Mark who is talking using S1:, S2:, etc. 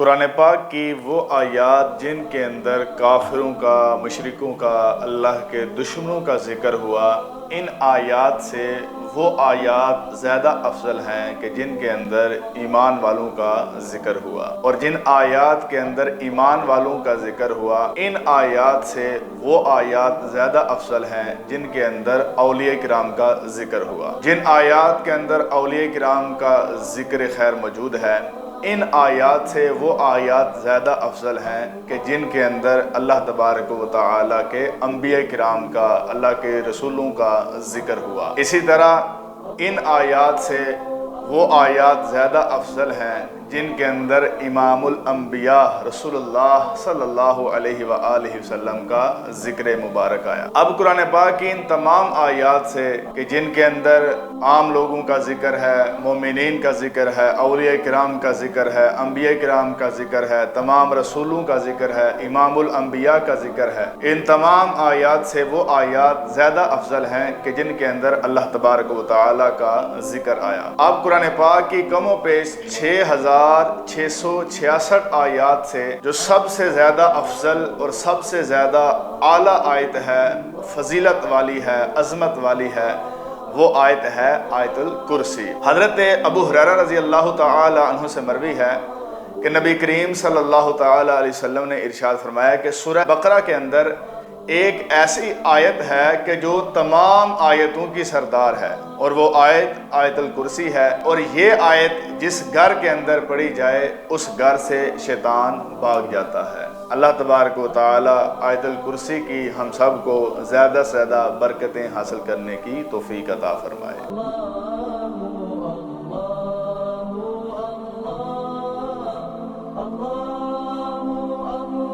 S1: قرآن پاک کی وہ آیات جن کے اندر کافروں کا، مشرکوں کا، اللہ کے دشمنوں کا ذکر ہوا، ان آیات سے وہ آیات زیادہ افضل ہیں کہ جن کے اندر ایمان والوں کا ذکر ہوا، اور جن آیات کے اندر ایمان والوں کا ذکر ہوا ان آیات سے وہ آیات زیادہ افضل ہیں جن کے اندر اولیاء کرام کا ذکر ہوا۔ جن آیات کے اندر اولیاء کرام کا ذکر خیر موجود ہے، ان آیات سے وہ آیات زیادہ افضل ہیں کہ جن کے اندر اللہ تبارک و تعالیٰ کے انبیاء کرام کا، اللہ کے رسولوں کا ذکر ہوا۔ اسی طرح ان آیات سے وہ آیات زیادہ افضل ہیں جن کے اندر امام الانبیاء رسول اللہ صلی اللہ علیہ وآلہ وسلم کا ذکر مبارک آیا۔ اب قرآن پاک کی ان تمام آیات سے کہ جن کے اندر عام لوگوں کا ذکر ہے، مومنین کا ذکر ہے، اولیاء کرام کا ذکر ہے، انبیاء کرام کا ذکر ہے، تمام رسولوں کا ذکر ہے، امام الانبیاء کا ذکر ہے، ان تمام آیات سے وہ آیات زیادہ افضل ہیں کہ جن کے اندر اللہ تبارک و تعالیٰ کا ذکر آیا۔ اب قرآن پاک کی کم و بیش 6666 آیات سے جو سب سے زیادہ افضل اور سب سے زیادہ اعلیٰ آیت ہے، فضیلت والی ہے، عظمت والی ہے، وہ آیت ہے آیت الکرسی۔ حضرت ابو ہریرہ رضی اللہ تعالی عنہ سے مروی ہے کہ نبی کریم صلی اللہ تعالی علیہ وسلم نے ارشاد فرمایا کہ سورہ بقرہ کے اندر ایک ایسی آیت ہے کہ جو تمام آیتوں کی سردار ہے، اور وہ آیت آیت الکرسی ہے، اور یہ آیت جس گھر کے اندر پڑھی جائے اس گھر سے شیطان بھاگ جاتا ہے۔ اللہ تبارک و تعالی آیت الکرسی کی ہم سب کو زیادہ سے زیادہ برکتیں حاصل کرنے کی توفیق عطا فرمائے۔